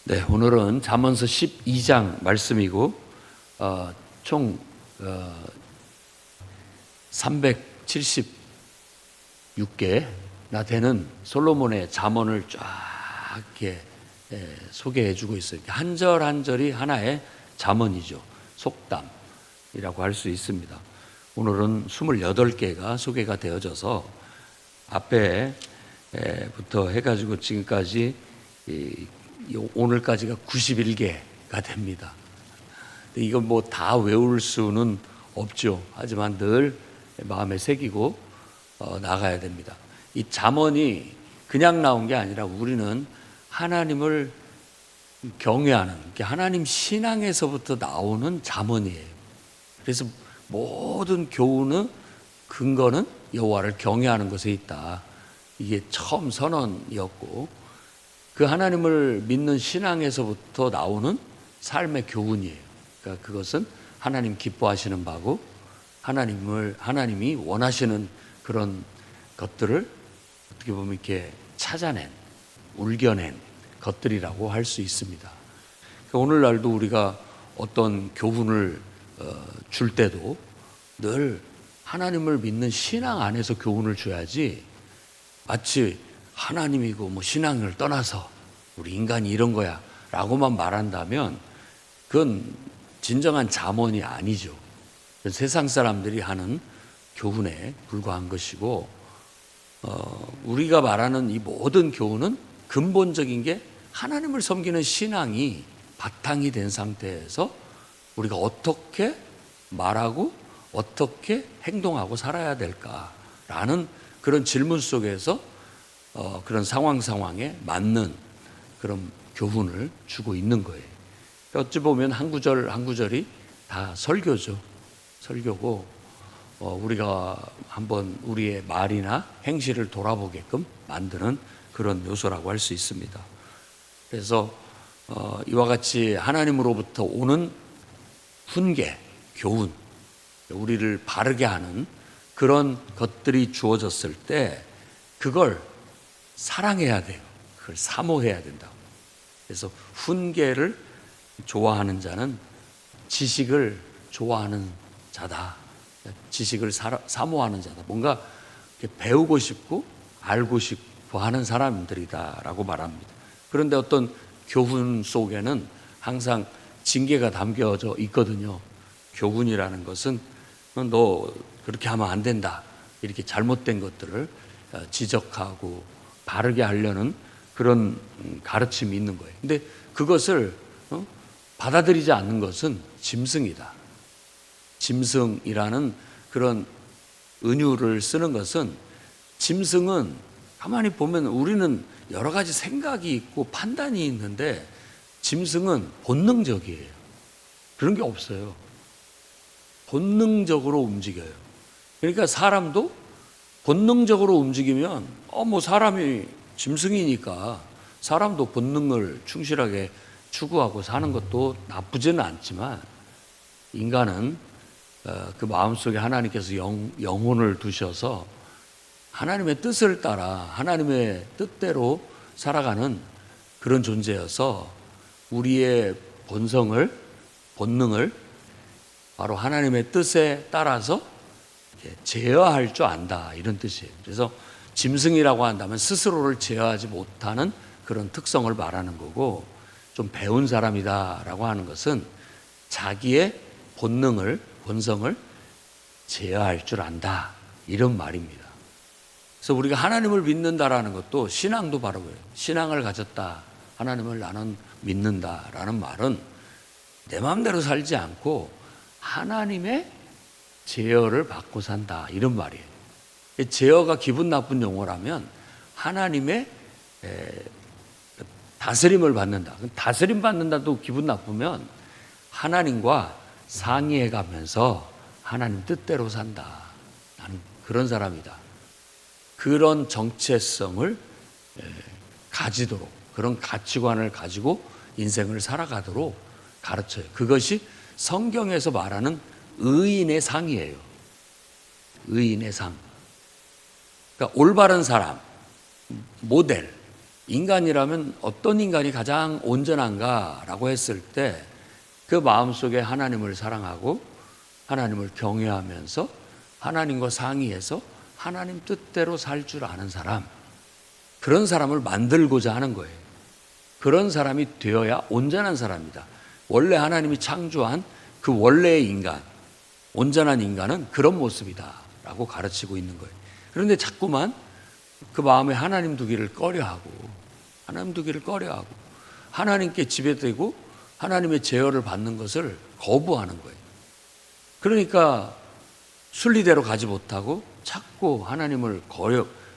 네, 오늘은 잠언서 12장 말씀이고 총 376개나 되는 솔로몬의 잠언을 쫙 이렇게 소개해 주고 있어요. 한 절 한 절이 하나의 잠언이죠. 속담이라고 할 수 있습니다. 오늘은 28개가 소개가 되어져서 앞에부터 해가지고 지금까지 오늘까지가 91개가 됩니다. 이건 뭐 다 외울 수는 없죠. 하지만 늘 마음에 새기고 나가야 됩니다. 이 잠언이 그냥 나온 게 아니라 우리는 하나님을 경외하는, 하나님 신앙에서부터 나오는 잠언이에요. 그래서 모든 교훈의 근거는 여호와를 경외하는 것에 있다. 이게 처음 선언이었고, 그 하나님을 믿는 신앙에서부터 나오는 삶의 교훈이에요. 그러니까 그것은 하나님 기뻐하시는 바고 하나님이 원하시는 그런 것들을 어떻게 보면 이렇게 찾아낸, 울겨낸 것들이라고 할 수 있습니다. 그러니까 오늘날도 우리가 어떤 교훈을 줄 때도 늘 하나님을 믿는 신앙 안에서 교훈을 줘야지, 마치 하나님이고 뭐 신앙을 떠나서 우리 인간이 이런 거야 라고만 말한다면 그건 진정한 잠언이 아니죠. 세상 사람들이 하는 교훈에 불과한 것이고, 우리가 말하는 이 모든 교훈은 근본적인 게 하나님을 섬기는 신앙이 바탕이 된 상태에서 우리가 어떻게 말하고 어떻게 행동하고 살아야 될까라는 그런 질문 속에서 그런 상황에 맞는 그런 교훈을 주고 있는 거예요. 어찌 보면 한 구절 한 구절이 다 설교죠. 설교고, 우리가 한번 우리의 말이나 행실을 돌아보게끔 만드는 그런 요소라고 할 수 있습니다. 그래서 이와 같이 하나님으로부터 오는 훈계, 교훈, 우리를 바르게 하는 그런 것들이 주어졌을 때 그걸 사랑해야 돼요. 그걸 사모해야 된다고. 그래서 훈계를 좋아하는 자는 지식을 좋아하는 자다. 지식을 사모하는 자다. 뭔가 배우고 싶고 알고 싶어 하는 사람들이다라고 말합니다. 그런데 어떤 교훈 속에는 항상 징계가 담겨져 있거든요. 교훈이라는 것은 너 그렇게 하면 안 된다, 이렇게 잘못된 것들을 지적하고 바르게 하려는 그런 가르침이 있는 거예요. 근데 그것을 받아들이지 않는 것은 짐승이다. 짐승이라는 그런 은유를 쓰는 것은, 짐승은 가만히 보면 우리는 여러 가지 생각이 있고 판단이 있는데 짐승은 본능적이에요. 그런 게 없어요. 본능적으로 움직여요. 그러니까 사람도 본능적으로 움직이면 뭐 사람이 짐승이니까 사람도 본능을 충실하게 추구하고 사는 것도 나쁘지는 않지만, 인간은 그 마음속에 하나님께서 영혼을 두셔서 하나님의 뜻을 따라 하나님의 뜻대로 살아가는 그런 존재여서 우리의 본능을 바로 하나님의 뜻에 따라서 제어할 줄 안다, 이런 뜻이에요. 그래서 짐승이라고 한다면 스스로를 제어하지 못하는 그런 특성을 말하는 거고, 좀 배운 사람이다라고 하는 것은 자기의 본성을 제어할 줄 안다, 이런 말입니다. 그래서 우리가 하나님을 믿는다라는 것도, 신앙도 바로 그래요. 신앙을 가졌다, 하나님을 나는 믿는다라는 말은 내 마음대로 살지 않고 하나님의 제어를 받고 산다, 이런 말이에요. 제어가 기분 나쁜 용어라면 하나님의 다스림을 받는다. 다스림 받는다도 기분 나쁘면 하나님과 상의해 가면서 하나님 뜻대로 산다, 나는 그런 사람이다. 그런 정체성을 가지도록, 그런 가치관을 가지고 인생을 살아가도록 가르쳐요. 그것이 성경에서 말하는 의인의 상이에요. 의인의 상. 그러니까 올바른 사람, 모델, 인간이라면 어떤 인간이 가장 온전한가라고 했을 때 그 마음속에 하나님을 사랑하고 하나님을 경외하면서 하나님과 상의해서 하나님 뜻대로 살 줄 아는 사람, 그런 사람을 만들고자 하는 거예요. 그런 사람이 되어야 온전한 사람이다. 원래 하나님이 창조한 그 원래의 인간, 온전한 인간은 그런 모습이다 라고 가르치고 있는 거예요. 그런데 자꾸만 그 마음에 하나님 두기를 꺼려하고 하나님께 지배되고 하나님의 제어를 받는 것을 거부하는 거예요. 그러니까 순리대로 가지 못하고 자꾸 하나님을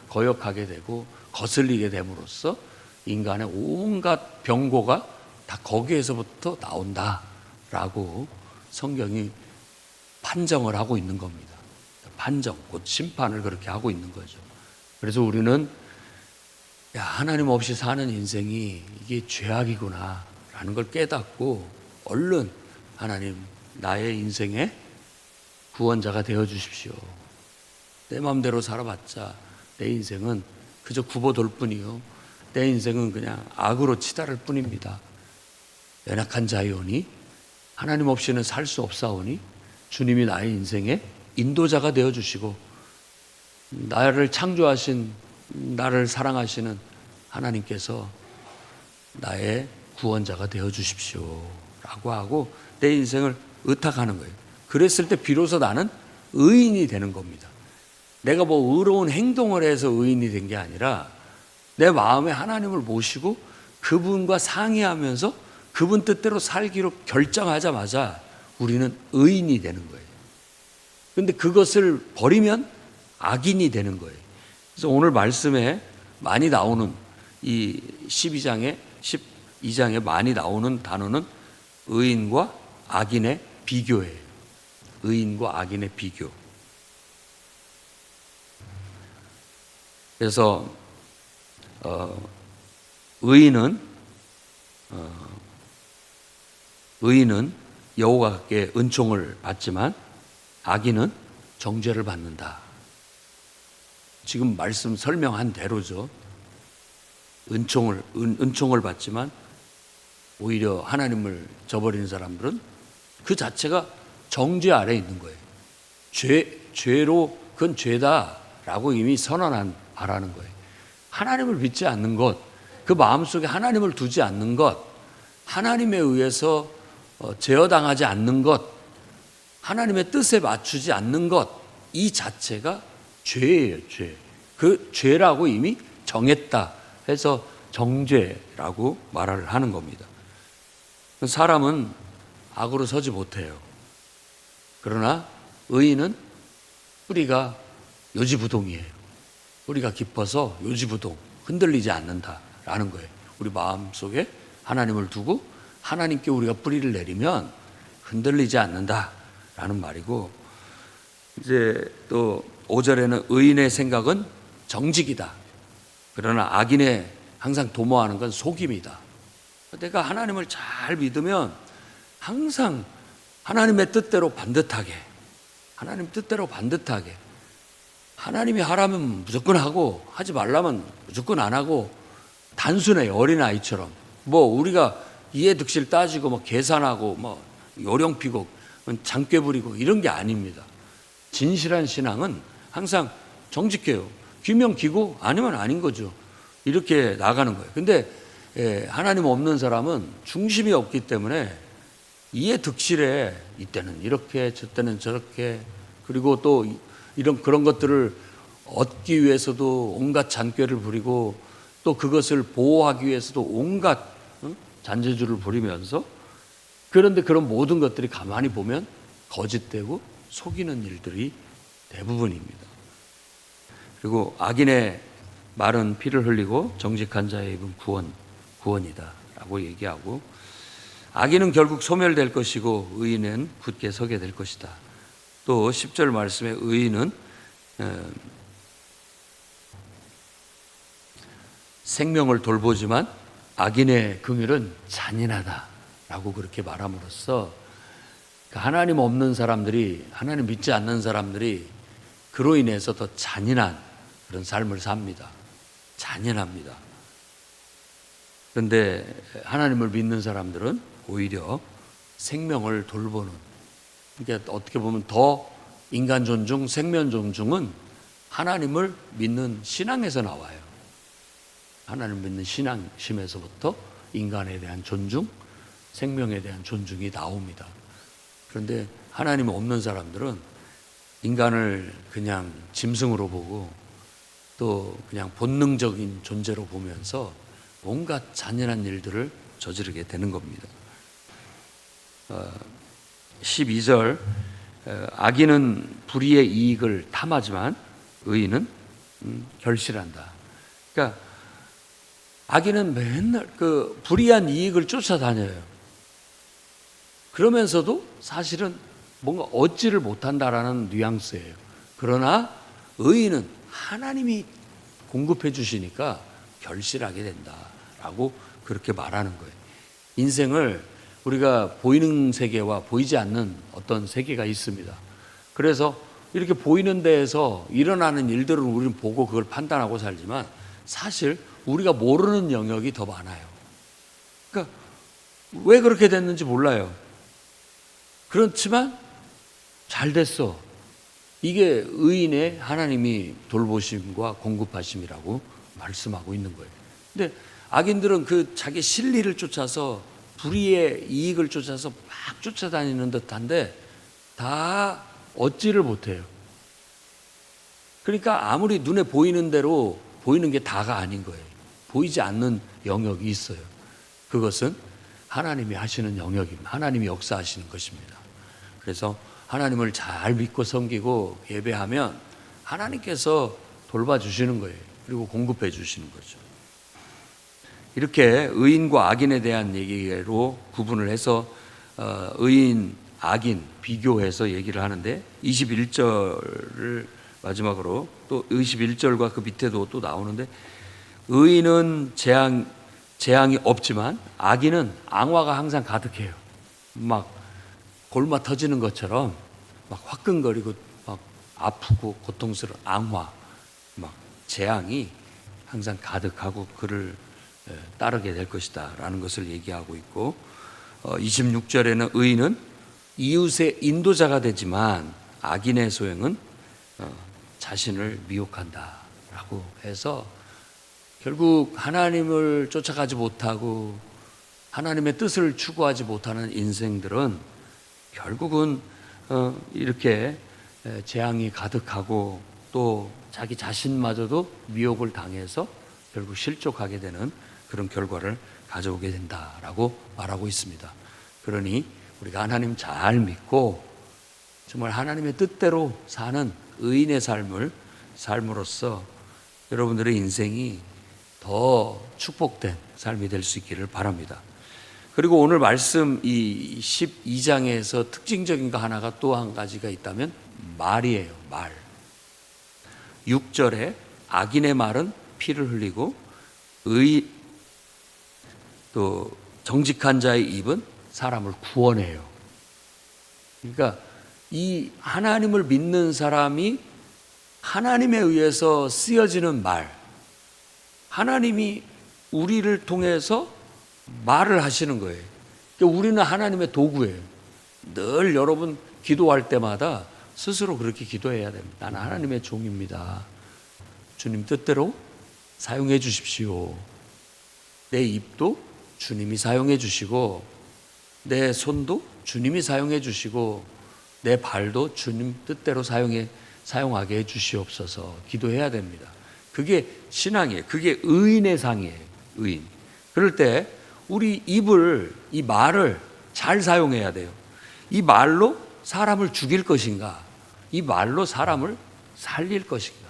거역하게 되고 거슬리게 됨으로써 인간의 온갖 병고가 다 거기에서부터 나온다라고 성경이 판정을 하고 있는 겁니다. 판정, 곧 심판을 그렇게 하고 있는 거죠. 그래서 우리는 하나님 없이 사는 인생이 이게 죄악이구나 라는 걸 깨닫고 얼른 하나님, 나의 인생의 구원자가 되어 주십시오. 내 마음대로 살아봤자 내 인생은 그저 구보돌 뿐이요, 내 인생은 그냥 악으로 치달을 뿐입니다. 연약한 자이오니 하나님 없이는 살 수 없사오니 주님이 나의 인생의 인도자가 되어 주시고 나를 창조하신, 나를 사랑하시는 하나님께서 나의 구원자가 되어 주십시오 라고 하고 내 인생을 의탁하는 거예요. 그랬을 때 비로소 나는 의인이 되는 겁니다. 내가 뭐 의로운 행동을 해서 의인이 된 게 아니라 내 마음에 하나님을 모시고 그분과 상의하면서 그분 뜻대로 살기로 결정하자마자 우리는 의인이 되는 거예요. 그런데 그것을 버리면 악인이 되는 거예요. 그래서 오늘 말씀에 많이 나오는 이 12장에 많이 나오는 단어는 의인과 악인의 비교예요. 의인과 악인의 비교. 그래서 의인은 여호와께 은총을 받지만 악인은 정죄를 받는다. 지금 말씀 설명한 대로죠. 은총을 받지만 오히려 하나님을 저버리는 사람들은 그 자체가 정죄 아래에 있는 거예요. 죄로 그건 죄다라고 이미 바라는 거예요. 하나님을 믿지 않는 것, 그 마음속에 하나님을 두지 않는 것, 하나님에 의해서 제어당하지 않는 것, 하나님의 뜻에 맞추지 않는 것, 이 자체가 죄예요, 죄. 그 죄라고 이미 정했다 해서 정죄라고 말을 하는 겁니다. 사람은 악으로 서지 못해요. 그러나 의인은 뿌리가 요지부동이에요. 뿌리가 깊어서 요지부동, 흔들리지 않는다라는 거예요. 우리 마음속에 하나님을 두고 하나님께 우리가 뿌리를 내리면 흔들리지 않는다라는 말이고, 이제 또 5절에는 의인의 생각은 정직이다. 그러나 악인의 항상 도모하는 건 속임이다. 내가 하나님을 잘 믿으면 항상 하나님의 뜻대로 반듯하게, 하나님이 하라면 무조건 하고 하지 말라면 무조건 안 하고, 단순해요. 어린아이처럼 뭐 우리가 이해득실 따지고 뭐 계산하고 뭐 요령 피고 장꾀 부리고 이런 게 아닙니다. 진실한 신앙은 항상 정직해요. 귀면 귀고 아니면 아닌 거죠. 이렇게 나가는 거예요. 근데 하나님 없는 사람은 중심이 없기 때문에 이해득실에 이때는 이렇게 저때는 저렇게, 그리고 또 그런 것들을 얻기 위해서도 온갖 잔꾀를 부리고 또 그것을 보호하기 위해서도 온갖 잔재주를 부리면서, 그런데 그런 모든 것들이 가만히 보면 거짓되고 속이는 일들이 대부분입니다. 그리고 악인의 말은 피를 흘리고 정직한 자의 입은 구원이다 라고 얘기하고, 악인은 결국 소멸될 것이고 의인은 굳게 서게 될 것이다. 또 10절 말씀에 의인은 생명을 돌보지만 악인의 긍휼은 잔인하다라고 그렇게 말함으로써 하나님 없는 사람들이, 하나님 믿지 않는 사람들이 그로 인해서 더 잔인한 그런 삶을 삽니다. 잔인합니다. 그런데 하나님을 믿는 사람들은 오히려 생명을 돌보는, 그러니까 어떻게 보면 더 인간 존중, 생명 존중은 하나님을 믿는 신앙에서 나와요. 하나님 믿는 신앙심에서부터 인간에 대한 존중, 생명에 대한 존중이 나옵니다. 그런데 하나님 없는 사람들은 인간을 그냥 짐승으로 보고 또 그냥 본능적인 존재로 보면서 온갖 잔인한 일들을 저지르게 되는 겁니다. 12절, 악인은 불의의 이익을 탐하지만 의인은 결실한다. 그러니까 악인은 맨날 그 불의한 이익을 쫓아다녀요. 그러면서도 사실은 뭔가 얻지를 못한다라는 뉘앙스예요. 그러나 의인은 하나님이 공급해 주시니까 결실하게 된다라고 그렇게 말하는 거예요. 인생을 우리가 보이는 세계와 보이지 않는 어떤 세계가 있습니다. 그래서 이렇게 보이는 데에서 일어나는 일들을 우리는 보고 그걸 판단하고 살지만 사실 우리가 모르는 영역이 더 많아요. 그러니까 왜 그렇게 됐는지 몰라요. 그렇지만 잘 됐어. 이게 의인의 하나님이 돌보심과 공급하심이라고 말씀하고 있는 거예요. 근데 악인들은 그 자기 실리를 쫓아서 불의의 이익을 쫓아서 막 쫓아다니는 듯한데 다 얻지를 못해요. 그러니까 아무리 눈에 보이는 대로 보이는 게 다가 아닌 거예요. 보이지 않는 영역이 있어요. 그것은 하나님이 하시는 영역입니다. 하나님이 역사하시는 것입니다. 그래서 하나님을 잘 믿고 섬기고 예배하면 하나님께서 돌봐주시는 거예요. 그리고 공급해 주시는 거죠. 이렇게 의인과 악인에 대한 얘기로 구분을 해서 의인, 악인 비교해서 얘기를 하는데 21절을 마지막으로 또 21절과 그 밑에도 또 나오는데 의인은 재앙이 없지만 악인은 앙화가 항상 가득해요. 막 골마 터지는 것처럼 막 화끈거리고 막 아프고 고통스러운 앙화, 막 재앙이 항상 가득하고 그를 따르게 될 것이다 라는 것을 얘기하고 있고 26절에는 의인은 이웃의 인도자가 되지만 악인의 소행은 자신을 미혹한다 라고 해서 결국 하나님을 쫓아가지 못하고 하나님의 뜻을 추구하지 못하는 인생들은 결국은 이렇게 재앙이 가득하고 또 자기 자신마저도 미혹을 당해서 결국 실족하게 되는 그런 결과를 가져오게 된다라고 말하고 있습니다. 그러니 우리가 하나님 잘 믿고 정말 하나님의 뜻대로 사는 의인의 삶으로써 여러분들의 인생이 더 축복된 삶이 될 수 있기를 바랍니다. 그리고 오늘 말씀 이 12장에서 특징적인 거 하나가 또 한 가지가 있다면 말이에요. 말. 6절에 악인의 말은 피를 흘리고 또 정직한 자의 입은 사람을 구원해요. 그러니까 이 하나님을 믿는 사람이 하나님에 의해서 쓰여지는 말, 하나님이 우리를 통해서 말을 하시는 거예요. 그러니까 우리는 하나님의 도구예요. 늘 여러분 기도할 때마다 스스로 그렇게 기도해야 됩니다. 나는 하나님의 종입니다. 주님 뜻대로 사용해 주십시오. 내 입도 주님이 사용해 주시고 내 손도 주님이 사용해 주시고 내 발도 주님 뜻대로 사용하게 해 주시옵소서 기도해야 됩니다. 그게 신앙이에요. 그게 의인의 상이에요. 의인. 그럴 때 우리 입을, 이 말을 잘 사용해야 돼요. 이 말로 사람을 죽일 것인가? 이 말로 사람을 살릴 것인가?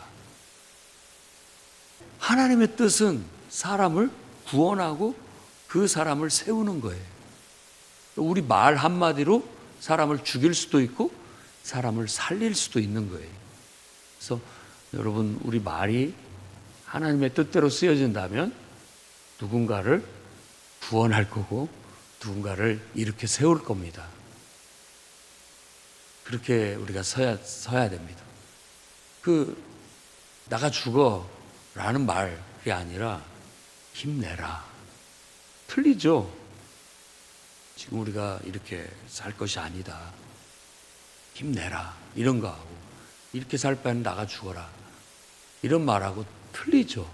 하나님의 뜻은 사람을 구원하고 그 사람을 세우는 거예요. 우리 말 한마디로 사람을 죽일 수도 있고 사람을 살릴 수도 있는 거예요. 그래서 여러분 우리 말이 하나님의 뜻대로 쓰여진다면 누군가를 구원할 거고 누군가를 이렇게 세울 겁니다. 그렇게 우리가 서야 됩니다. 나가 죽어 라는 말이 아니라 힘내라. 틀리죠. 지금 우리가 이렇게 살 것이 아니다. 힘내라. 이런 거 하고 이렇게 살 바에는 나가 죽어라. 이런 말하고 틀리죠.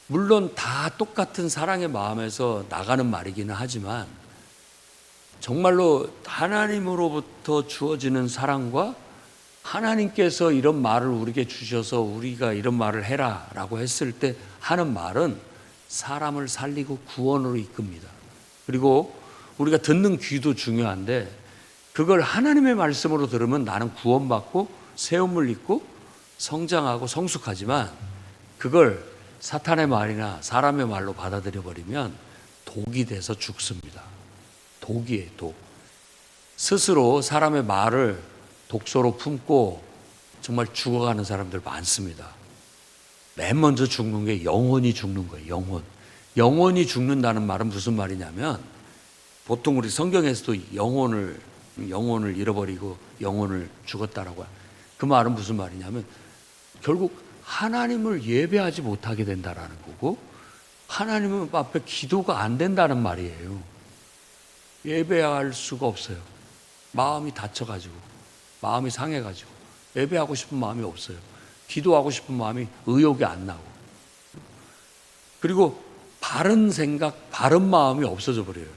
물론 다 똑같은 사랑의 마음에서 나가는 말이기는 하지만 정말로 하나님으로부터 주어지는 사랑과 하나님께서 이런 말을 우리에게 주셔서 우리가 이런 말을 해라 라고 했을 때 하는 말은 사람을 살리고 구원으로 이끕니다. 그리고 우리가 듣는 귀도 중요한데 그걸 하나님의 말씀으로 들으면 나는 구원받고 새움을 입고 성장하고 성숙하지만 그걸 사탄의 말이나 사람의 말로 받아들여 버리면 독이 돼서 죽습니다. 독이에요, 독. 스스로 사람의 말을 독소로 품고 정말 죽어가는 사람들 많습니다. 맨 먼저 죽는 게 영혼이 죽는 거예요. 영혼. 영혼이 죽는다는 말은 무슨 말이냐면 보통 우리 성경에서도 영혼을 잃어버리고 영혼을 죽었다라고 해요. 그 말은 무슨 말이냐면 결국 하나님을 예배하지 못하게 된다라는 거고 하나님 앞에 기도가 안 된다는 말이에요. 예배할 수가 없어요. 마음이 다쳐가지고 마음이 상해가지고 예배하고 싶은 마음이 없어요. 기도하고 싶은 마음이 의욕이 안 나고 그리고 바른 생각, 바른 마음이 없어져 버려요.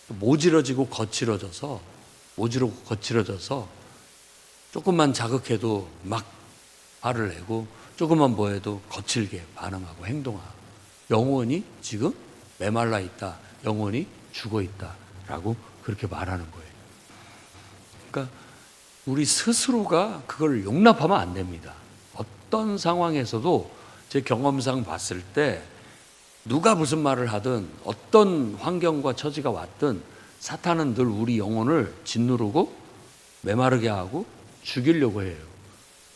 모질어지고 거칠어져서 조금만 자극해도 막 화를 내고 조금만 뭐 해도 거칠게 반응하고 행동하고 영혼이 지금 메말라 있다. 영혼이 죽어 있다라고 그렇게 말하는 거예요. 그러니까 우리 스스로가 그걸 용납하면 안 됩니다. 어떤 상황에서도 제 경험상 봤을 때 누가 무슨 말을 하든 어떤 환경과 처지가 왔든 사탄은 늘 우리 영혼을 짓누르고 메마르게 하고 죽이려고 해요.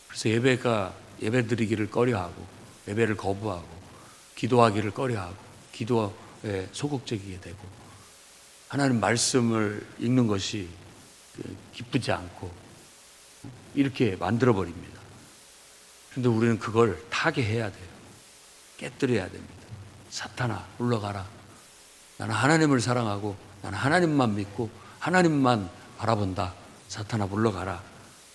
그래서 예배 드리기를 꺼려하고 예배를 거부하고 기도하기를 꺼려하고 기도에 소극적이게 되고 하나님 말씀을 읽는 것이 기쁘지 않고 이렇게 만들어버립니다. 그런데 우리는 그걸 타개해야 돼요. 깨뜨려야 됩니다. 사탄아 물러가라. 나는 하나님을 사랑하고 나는 하나님만 믿고 하나님만 바라본다. 사탄아 물러가라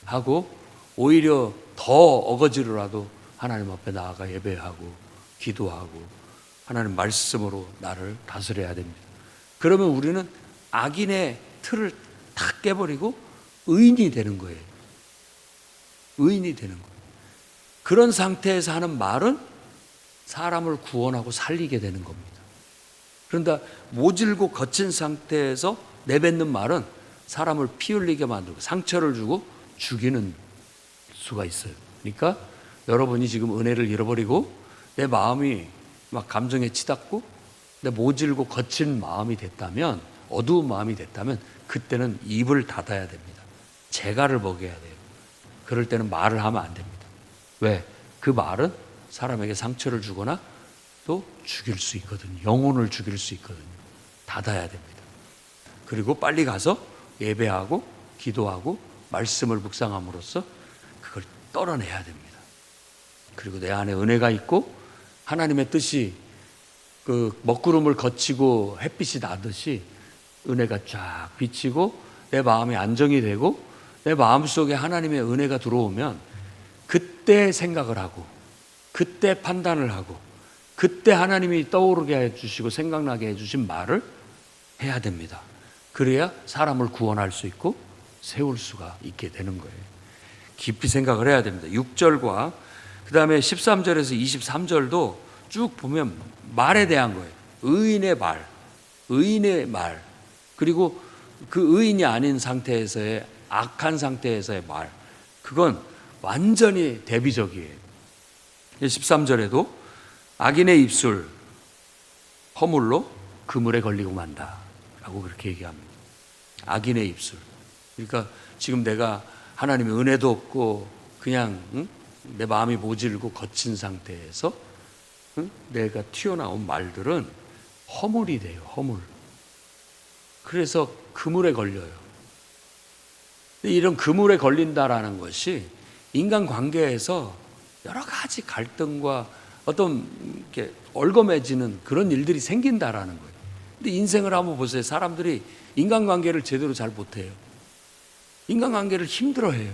하고 오히려 더 어거지로라도 하나님 앞에 나아가 예배하고 기도하고 하나님 말씀으로 나를 다스려야 됩니다. 그러면 우리는 악인의 틀을 다 깨버리고 의인이 되는 거예요. 의인이 되는 거예요. 그런 상태에서 하는 말은 사람을 구원하고 살리게 되는 겁니다. 그런데 모질고 거친 상태에서 내뱉는 말은 사람을 피 흘리게 만들고 상처를 주고 죽이는 수가 있어요. 그러니까 여러분이 지금 은혜를 잃어버리고 내 마음이 막 감정에 치닫고 내 모질고 거친 마음이 됐다면 어두운 마음이 됐다면 그때는 입을 닫아야 됩니다. 재갈을 먹여야 돼요. 그럴 때는 말을 하면 안 됩니다. 왜? 그 말은 사람에게 상처를 주거나 또 죽일 수 있거든요. 영혼을 죽일 수 있거든요. 닫아야 됩니다. 그리고 빨리 가서 예배하고 기도하고 말씀을 묵상함으로써 그걸 떨어내야 됩니다. 그리고 내 안에 은혜가 있고 하나님의 뜻이 그 먹구름을 거치고 햇빛이 나듯이 은혜가 쫙 비치고 내 마음이 안정이 되고 내 마음속에 하나님의 은혜가 들어오면 그때 생각을 하고 그때 판단을 하고 그때 하나님이 떠오르게 해주시고 생각나게 해주신 말을 해야 됩니다. 그래야 사람을 구원할 수 있고 세울 수가 있게 되는 거예요. 깊이 생각을 해야 됩니다. 6절과 그 다음에 13절에서 23절도 쭉 보면 말에 대한 거예요. 의인의 말 그리고 그 의인이 아닌 상태에서의 악한 상태에서의 말 그건 완전히 대비적이에요. 13절에도 악인의 입술 허물로 그물에 걸리고 만다 라고 그렇게 얘기합니다. 악인의 입술. 그러니까 지금 내가 하나님의 은혜도 없고 그냥 내 마음이 모질고 거친 상태에서 내가 튀어나온 말들은 허물이 돼요. 허물. 그래서 그물에 걸려요. 이런 그물에 걸린다라는 것이 인간관계에서 여러 가지 갈등과 어떤 이렇게 얽어매지는 그런 일들이 생긴다라는 거예요. 근데 인생을 한번 보세요. 사람들이 인간관계를 제대로 잘 못해요. 인간관계를 힘들어해요.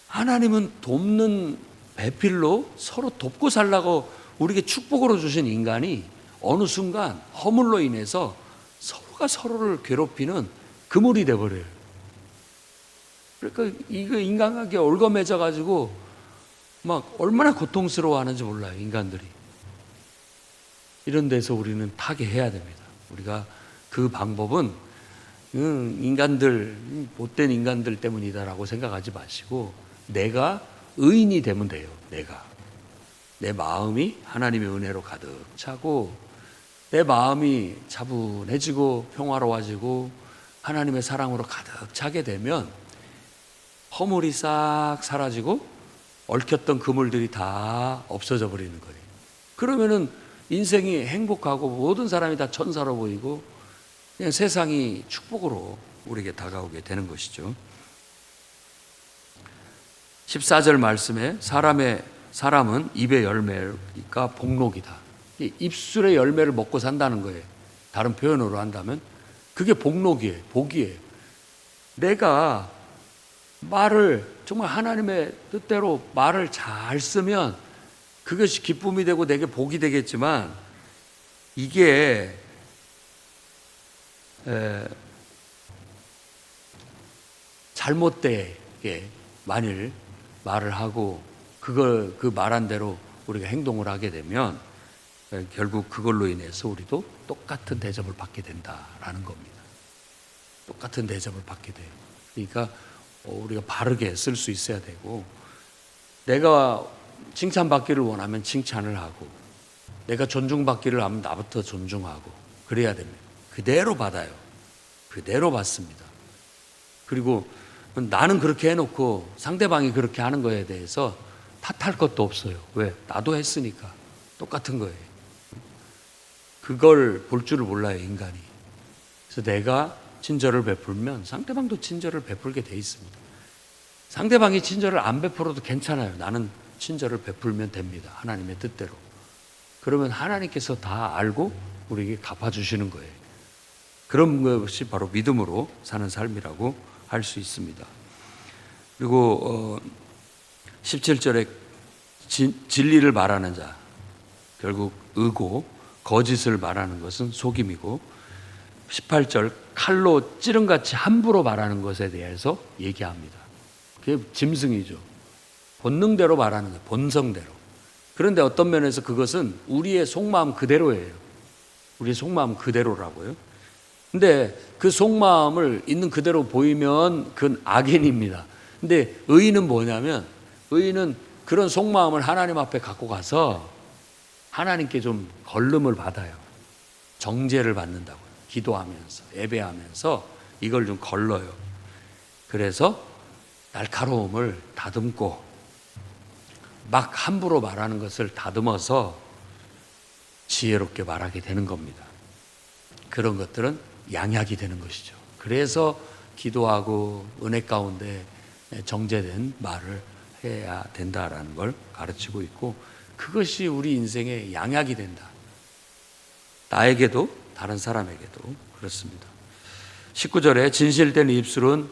하나님은 돕는 배필로 서로 돕고 살라고 우리에게 축복으로 주신 인간이 어느 순간 허물로 인해서 서로가 서로를 괴롭히는 그물이 돼버려요. 그러니까 이거 인간관계 올거매져 가지고 막 얼마나 고통스러워하는지 몰라요, 인간들이. 이런 데서 우리는 타개해야 됩니다. 우리가 그 방법은 인간들, 못된 인간들 때문이다라고 생각하지 마시고 내가 의인이 되면 돼요. 내 마음이 하나님의 은혜로 가득 차고 내 마음이 차분해지고 평화로워지고 하나님의 사랑으로 가득 차게 되면 허물이 싹 사라지고 얽혔던 그물들이 다 없어져 버리는 거예요. 그러면은 인생이 행복하고 모든 사람이 다 천사로 보이고 그냥 세상이 축복으로 우리에게 다가오게 되는 것이죠. 14절 말씀에 사람은 입의 열매가 복록이다. 입술의 열매를 먹고 산다는 거예요. 다른 표현으로 한다면 그게 복록이에요. 복이에요. 내가 말을 정말 하나님의 뜻대로 말을 잘 쓰면 그것이 기쁨이 되고 내게 복이 되겠지만 이게 잘못되게 만일 말을 하고 그 말한 대로 우리가 행동을 하게 되면 결국 그걸로 인해서 우리도 똑같은 대접을 받게 된다라는 겁니다. 똑같은 대접을 받게 돼요. 그러니까 우리가 바르게 쓸 수 있어야 되고 내가 칭찬받기를 원하면 칭찬을 하고 내가 존중받기를 하면 나부터 존중하고 그래야 됩니다. 그대로 받아요. 그대로 받습니다. 그리고 나는 그렇게 해놓고 상대방이 그렇게 하는 거에 대해서 탓할 것도 없어요. 왜? 나도 했으니까 똑같은 거예요. 그걸 볼 줄을 몰라요, 인간이. 그래서 내가 친절을 베풀면 상대방도 친절을 베풀게 돼 있습니다. 상대방이 친절을 안 베풀어도 괜찮아요. 나는 친절을 베풀면 됩니다. 하나님의 뜻대로. 그러면 하나님께서 다 알고 우리에게 갚아주시는 거예요. 그런 것이 바로 믿음으로 사는 삶이라고 할 수 있습니다. 그리고 17절에 진리를 말하는 자, 결국 의고 거짓을 말하는 것은 속임이고 18절 칼로 찌른같이 함부로 말하는 것에 대해서 얘기합니다. 그게 짐승이죠. 본능대로 말하는 거예요. 본성대로. 그런데 어떤 면에서 그것은 우리의 속마음 그대로예요. 우리의 속마음 그대로라고요. 근데 그 속마음을 있는 그대로 보이면 그건 악인입니다. 근데 의인은 뭐냐면 의인은 그런 속마음을 하나님 앞에 갖고 가서 하나님께 좀 걸름을 받아요. 정죄를 받는다고요. 기도하면서 예배하면서 이걸 좀 걸러요. 그래서 날카로움을 다듬고 막 함부로 말하는 것을 다듬어서 지혜롭게 말하게 되는 겁니다. 그런 것들은 양약이 되는 것이죠. 그래서 기도하고 은혜 가운데 정제된 말을 해야 된다라는 걸 가르치고 있고 그것이 우리 인생의 양약이 된다. 나에게도 다른 사람에게도 그렇습니다. 19절에 진실된 입술은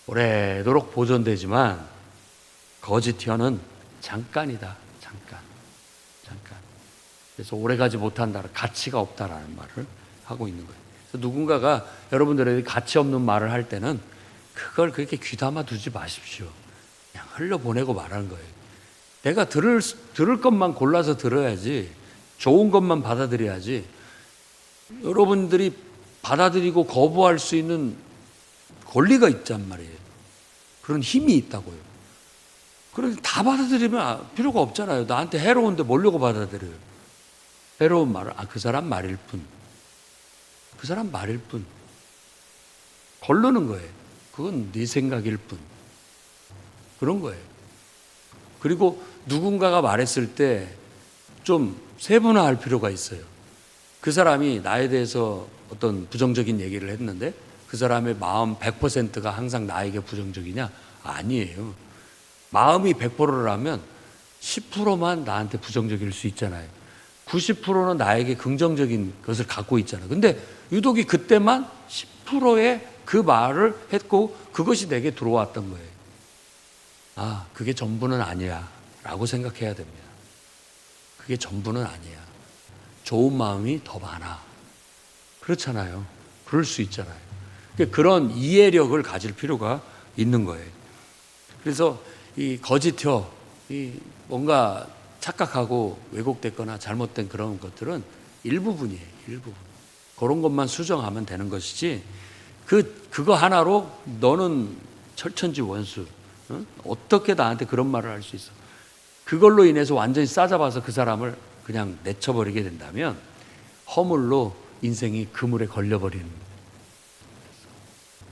오래도록 보존되지만 거짓 혀는 잠깐이다. 잠깐. 그래서 오래가지 못한다. 가치가 없다라는 말을 하고 있는 거예요. 그래서 누군가가 여러분들에게 가치 없는 말을 할 때는 그걸 그렇게 귀담아 두지 마십시오. 그냥 흘려보내고 말하는 거예요. 내가 들을 것만 골라서 들어야지 좋은 것만 받아들여야지 여러분들이 받아들이고 거부할 수 있는 권리가 있단 말이에요. 그런 힘이 있다고요. 그런데 다 받아들이면 필요가 없잖아요. 나한테 해로운데 뭐려고 받아들여요. 해로운 말을 그 사람 말일 뿐. 그 사람 말일 뿐. 걸르는 거예요. 그건 네 생각일 뿐. 그런 거예요. 그리고 누군가가 말했을 때 좀 세분화할 필요가 있어요. 그 사람이 나에 대해서 어떤 부정적인 얘기를 했는데 그 사람의 마음 100%가 항상 나에게 부정적이냐? 아니에요. 마음이 100%라면 10%만 나한테 부정적일 수 있잖아요. 90%는 나에게 긍정적인 것을 갖고 있잖아. 근데 유독이 그때만 10%의 그 말을 했고 그것이 내게 들어왔던 거예요. 아, 그게 전부는 아니야 라고 생각해야 됩니다. 그게 전부는 아니야. 좋은 마음이 더 많아. 그렇잖아요. 그럴 수 있잖아요. 그런 이해력을 가질 필요가 있는 거예요. 그래서 이 거짓혀, 이 뭔가 착각하고 왜곡됐거나 잘못된 그런 것들은 일부분이에요. 일부분. 그런 것만 수정하면 되는 것이지 그거 하나로 너는 철천지 원수, 응? 어떻게 나한테 그런 말을 할 수 있어? 그걸로 인해서 완전히 싸잡아서 그 사람을 그냥 내쳐버리게 된다면 허물로 인생이 그물에 걸려버리는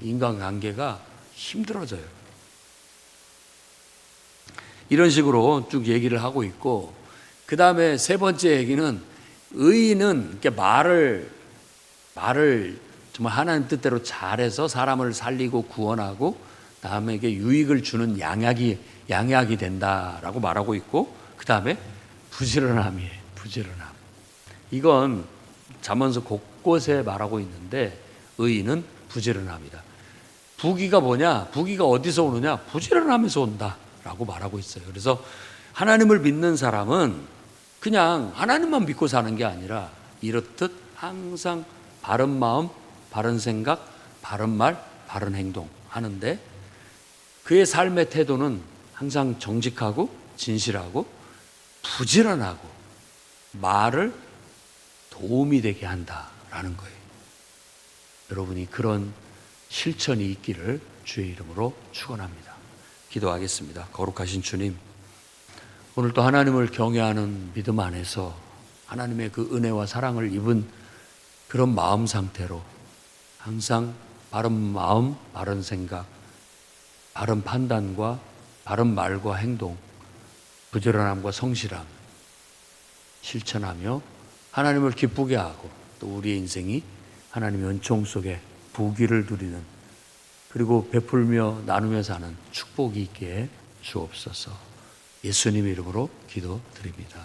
인간관계가 힘들어져요. 이런 식으로 쭉 얘기를 하고 있고, 그 다음에 세 번째 얘기는 의인은 이렇게 말을 정말 하나님 뜻대로 잘해서 사람을 살리고 구원하고 남에게 유익을 주는 양약이 된다라고 말하고 있고, 그 다음에 부지런함이에요. 부지런함. 이건 잠언서 곳곳에 말하고 있는데 의인은 부지런함이다. 부귀가 뭐냐? 부귀가 어디서 오느냐? 부지런함에서 온다라고 말하고 있어요. 그래서 하나님을 믿는 사람은 그냥 하나님만 믿고 사는 게 아니라 이렇듯 항상 바른 마음, 바른 생각, 바른 말, 바른 행동 하는데 그의 삶의 태도는 항상 정직하고 진실하고 부지런하고 말을 도움이 되게 한다라는 거예요. 여러분이 그런 실천이 있기를 주의 이름으로 축원합니다. 기도하겠습니다. 거룩하신 주님, 오늘 또 하나님을 경외하는 믿음 안에서 하나님의 그 은혜와 사랑을 입은 그런 마음 상태로 항상 바른 마음, 바른 생각, 바른 판단과 바른 말과 행동, 부지런함과 성실함 실천하며 하나님을 기쁘게 하고 또 우리의 인생이 하나님의 은총 속에 부귀를 누리는, 그리고 베풀며 나누며 사는 축복이 있게 주옵소서. 예수님 이름으로 기도드립니다.